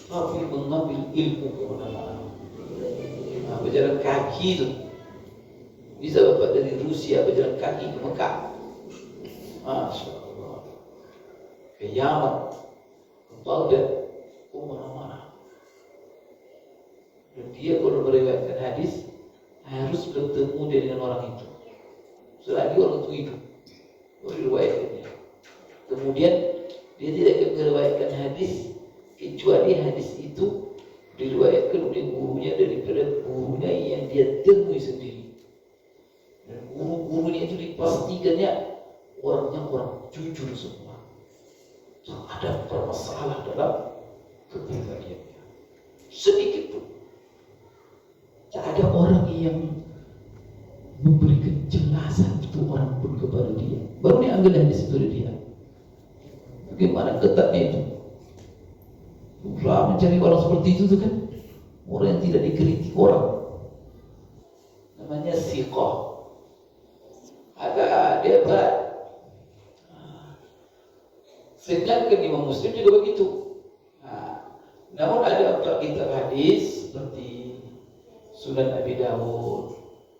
tapi mengambil ilmu keulamaan. Berjalan kaki itu. Bisa bapak dari Rusia berjalan kaki ke Mekah. Masya Allah. Ke Yaman, ke Baghdad, ke mana-mana. Dan dia kalau meriwayatkan hadis harus bertemu dia dengan orang itu. Selagi orang itu hidup, baru diriwayatkannya. Kemudian dia tidak akan meriwayatkan hadis kecuali hadis itu diriwayatkan oleh gurunya daripada gurunya yang dia temui sendiri. Dan guru-gurunya itu dipastikannya orangnya orang jujur semua. Tak ada permasalahan dalam kepribadiannya sedikit pun. Tak ada orang yang memberikan jelasan itu orang pun kepada dia. Baru dia ambil hadis itu dari dia. Bagaimana ketatnya itu? Susah mencari orang seperti itu tuh kan. Orang yang tidak dikritik orang. Namanya siqah. Agak dia berat. Sedangkan Imam Muslim juga begitu. Namun ada empat kitab hadis seperti Sunan Abi Dawud,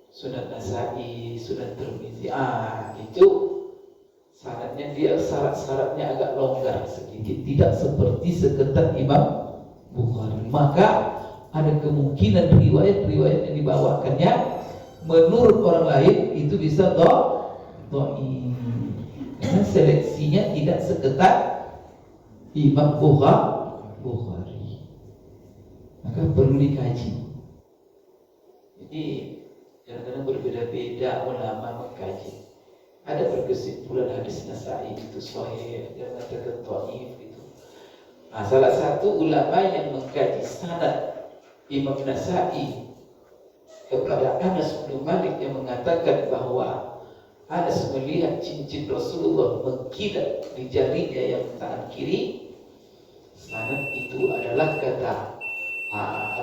Sunan Nasa'i, Sunan Tirmizi. Itu syaratnya dia syarat-syaratnya agak longgar sedikit, tidak seperti seketat Imam Bukhari. Maka ada kemungkinan riwayat-riwayat yang dibawakannya menurut orang lain itu bisa dhaif. Karena seleksinya tidak seketat Imam Bukhari. Maka perlu dikaji. Jadi kadang-kadang berbeda-beda ulama mengkaji. Ada berkesimpulan hadis Nasa'i itu sahih, ada mengatakan dhaif gitu. Salah satu ulama yang mengkaji sanad Imam Nasa'i kepada Anas bin Malik yang mengatakan bahwa Anas melihat cincin Rasulullah mengkilat di jarinya yang tangan kiri. Sanad itu adalah kata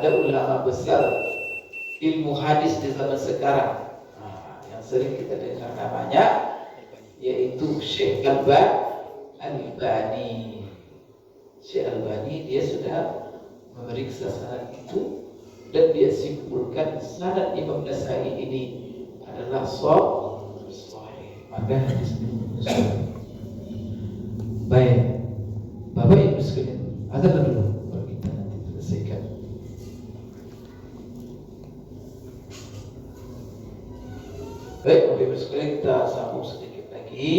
ada ulama besar ilmu hadis di zaman sekarang yang sering kita dengar namanya yaitu Syekh Al-Albani. Syekh Al-Albani dia sudah memeriksa sanad itu dan dia simpulkan sanad Imam Nasa'i ini adalah sahih. Maka hadis ini sahih. Baik, Bapak Ibu sekalian, azan dulu baru kita nanti selesaikan. Baik, Bapak Ibu sekalian, kita sambung sedikit lagi.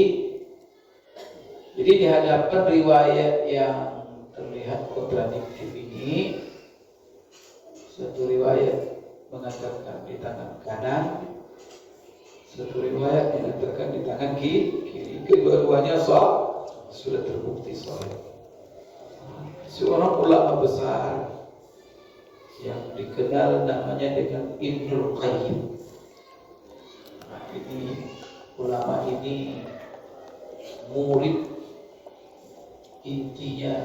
Jadi di hadapan riwayat yang terlihat kontradiktif ini, satu riwayat mengatakan di tangan kanan, satu riwayat mengatakan di tangan kiri. Kedua-duanya sudah terbukti sahih. Seorang ulama besar yang dikenal namanya dengan Ibnul Qayyim. Ini ulama ini murid intinya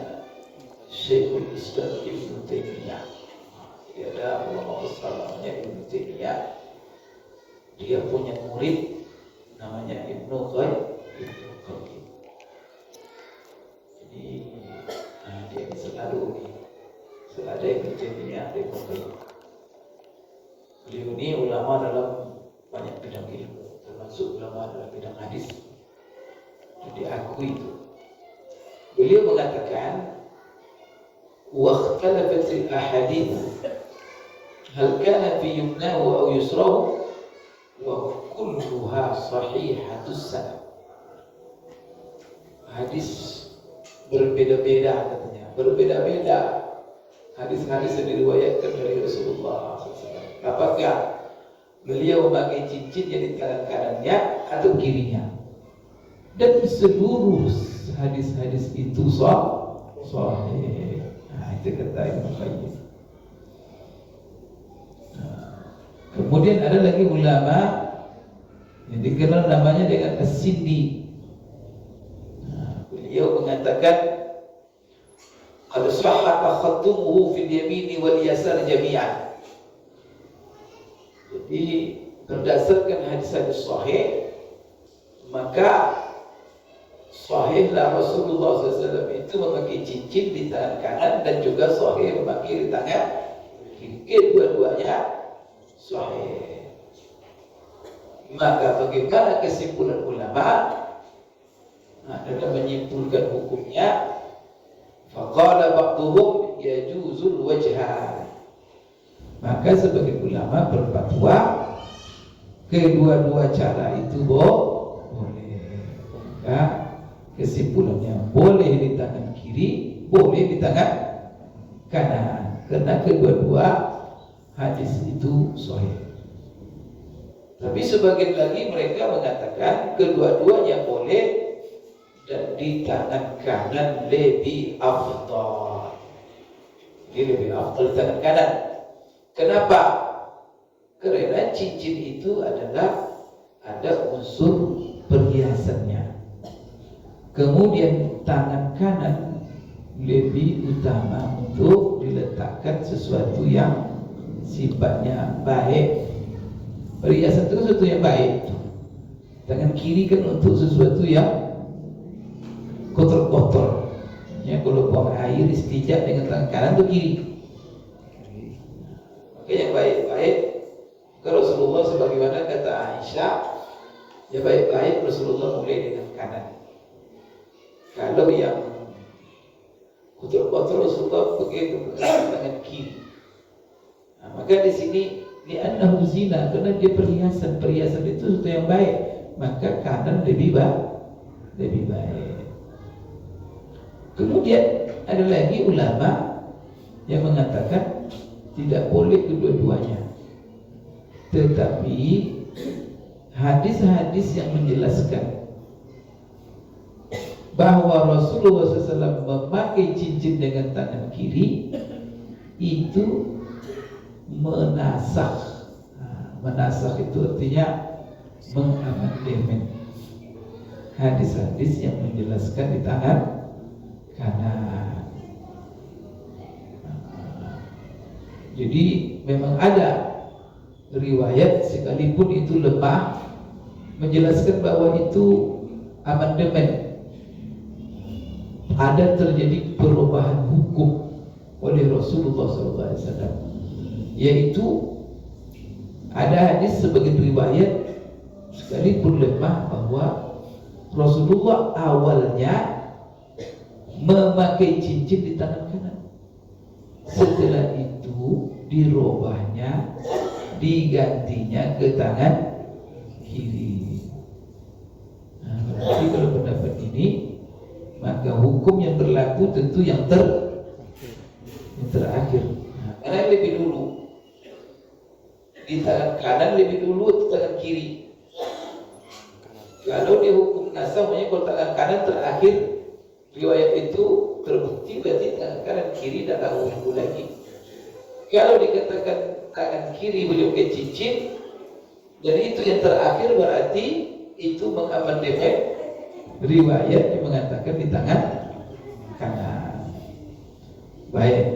Syekhul Islam Ibnu Taimiyah. Jadi ada ulama besar namanya Ibnu Taimiyah. Dia punya murid namanya Ibnu Qayyim. Jadi dia selalu ada Ibnu Taimiyah, ada Ibnu Qayyim. Beliau ini ulama dalam banyak bidang ilmu, termasuk ulama dalam bidang hadis. Jadi diakui itu. Beliau mengatakan واختلفت الأحاديث هل كان في يمناه أو يسراه وكلها صحيحة السند. Hadis berbeda-beda katanya, berbeda-beda hadis-hadis yang diriwayatkan dari Rasulullah SAW. Apakah beliau memakai cincin yang di tangan kanannya atau kirinya? Dan seluruh hadis-hadis itu sahih. Nah, itu kata Ibnu Qayyim. Kemudian ada lagi ulama yang dikenal namanya dengan As-Sindi. Beliau mengatakan qad sahha khatumuhu fil yamini wal yasar jami'an. Jadi berdasarkan hadis-hadis sahih, maka sahihlah Rasulullah SAW itu memakai cincin di tangan kanan dan juga sahih memakai di tangan kiri. Kedua-duanya sahih. Maka bagaimana kesimpulan ulama? Dalam menyimpulkan hukumnya, faqala ba'duhum yajuzul wajhan. Maka sebagai ulama berfatwa kedua-dua cara itu boleh. Maka kesimpulannya boleh di tangan kiri, boleh di tangan kanan, karena kedua-dua hadis itu sahih. Tapi sebagian lagi mereka mengatakan kedua-duanya boleh dan di tangan kanan lebih afdal. Ini lebih afdal di tangan kanan. Kenapa? Karena cincin itu adalah ada unsur perhiasannya. Kemudian tangan kanan lebih utama untuk diletakkan sesuatu yang sifatnya baik. Perhiasan itu sesuatu yang baik. Tangan kiri kan untuk sesuatu yang kotor-kotor. Ya, kalau buang air istijab dengan tangan kanan itu kiri. Maka yang baik-baik, kalau Rasulullah sebagaimana kata Aisyah, ya baik-baik Rasulullah mulai dengan kanan. Kalau yang kotor-kotor Rasulullah begitu dengan tangan kiri. Nah, maka di sini li'annahu zina, karena dia perhiasan. Perhiasan itu sesuatu yang baik, maka kanan lebih baik. Kemudian ada lagi ulama yang mengatakan tidak boleh kedua-duanya. Tetapi hadis-hadis yang menjelaskan bahwa Rasulullah SAW memakai cincin dengan tangan kiri itu menasakh. Menasakh itu artinya mengamandemen hadis-hadis yang menjelaskan di tangan kanan. Jadi memang ada riwayat sekalipun itu lemah menjelaskan bahwa itu amandemen, ada terjadi perubahan hukum oleh Rasulullah SAW, yaitu ada hadis sebagai riwayat sekalipun lemah bahwa Rasulullah awalnya memakai cincin di tangan kanan, setelah itu dirubahnya, digantinya ke tangan kiri. Nah, berarti kalau pendapat ini, maka hukum yang berlaku tentu yang terakhir. Nah, karena yang lebih dulu di tangan kanan lebih dulu atau tangan kiri. Kalau dia hukum nasabnya kalau tangan kanan terakhir, riwayat itu terbukti berarti tangan kanan kiri dan dahulu lagi. Kalau dikatakan tangan kiri beliau pakai cincin, jadi itu yang terakhir berarti itu mengamandemen riwayat yang mengatakan di tangan kanan. Baik.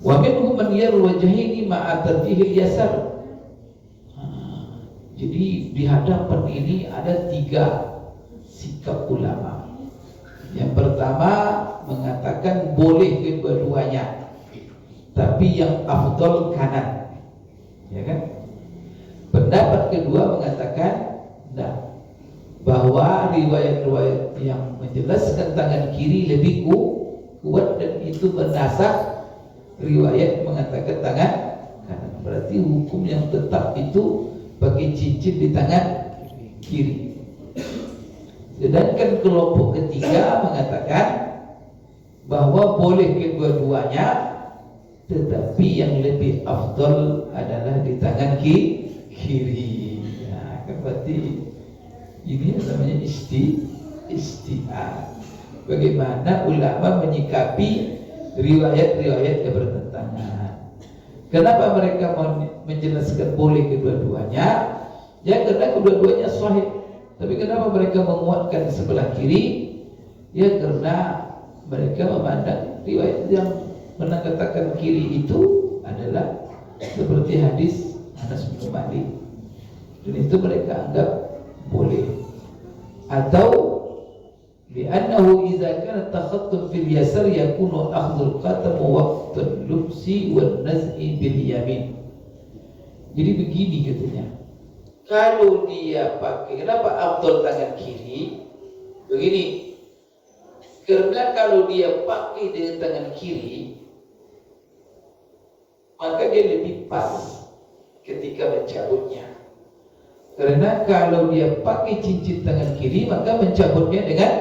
Wa minhum man yarwajhini ma'a tarjihil yasar. Jadi di hadapan ini ada 3 sikap ulama. Yang pertama mengatakan boleh kedua-duanya, tapi yang afdal kanan, ya kan? Pendapat kedua mengatakan nah, bahwa riwayat-riwayat yang menjelaskan tangan kiri lebih kuat dan itu berdasar riwayat mengatakan tangan kanan. Berarti hukum yang tetap itu pakai cincin di tangan kiri. Sedangkan kelompok ketiga mengatakan bahwa boleh kedua-duanya, tetapi yang lebih afdal adalah di tangan kiri. Nah, kan berarti ini namanya istihad. Bagaimana ulama menyikapi riwayat-riwayat yang bertentangan. Kenapa mereka menjelaskan boleh kedua-duanya? Ya karena kedua-duanya sahih. Tapi kenapa mereka menguatkan sebelah kiri? Ya karena mereka memandang riwayat yang mengatakan kiri itu adalah seperti hadis Anas bin Malik, dan itu mereka anggap boleh. Atau li'annahu idza kana takhattum fil yasar yakunu akhdhul khatam waqtul lubsi wan naz'i bil yamin. Jadi begini katanya, kalau dia pakai, kenapa afdal tangan kiri? Begini, karena kalau dia pakai dengan tangan kiri, maka dia lebih pas ketika mencabutnya. Karena kalau dia pakai cincin tangan kiri, maka mencabutnya dengan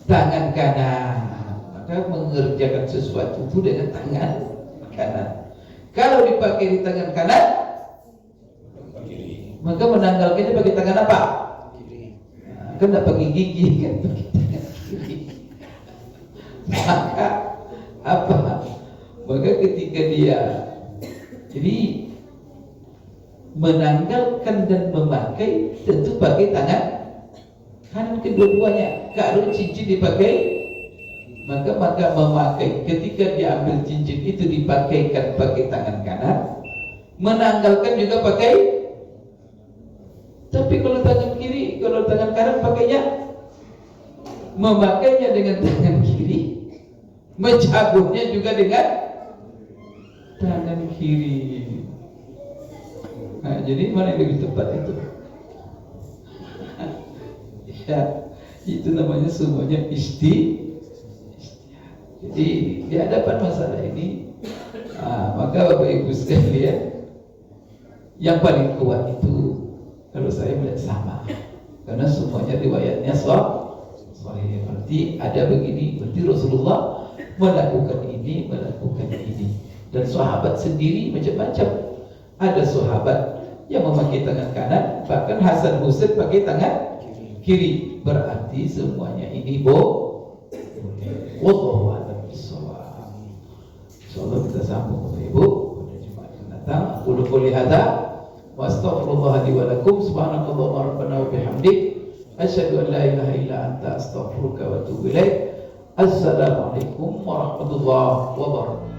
tangan kanan. Maka mengerjakan sesuatu itu dengan tangan kanan. Kalau dipakai di tangan kanan, maka menanggalkannya pakai tangan apa? Kiri. Nah, kan tidak pakai gigi, kan pakai tangan kiri. Maka apa? Maka ketika dia jadi menanggalkan dan memakai, tentu pakai tangan kanan kedua-duanya. Kalau cincin dipakai, maka memakai. Ketika dia ambil cincin itu dipakaikan pakai tangan kanan, menanggalkan juga pakai. Tapi kalau tangan kiri, kalau tangan kanan pakainya, memakainya dengan tangan kiri, mencabutnya juga dengan tangan kiri. Nah, jadi mana yang lebih tepat itu? Ya, itu namanya semuanya istihad. Jadi di hadapan masalah ini, maka Bapak Ibu sekalian, yang paling kuat itu kalau saya melihat sama, karena semuanya riwayatnya sahih. Berarti ada begini, berarti Rasulullah melakukan ini, dan sahabat sendiri macam-macam. Ada sahabat yang memakai tangan kanan, bahkan Hasan Husain pakai tangan kiri. Berarti semuanya ini boleh. Wallahu a'lam bishawab. Insyaallah kita sambung Bapak Ibu pada Jumat yang datang. Aku qouli hadza wa astaghfirullah li wa lakum, subhanakallahumma rabbana wa bihamdik, asyhadu an la ilaha illa anta, astaghfiruka wa atubu ilaik. Assalamualaikum warahmatullahi wabarakatuh.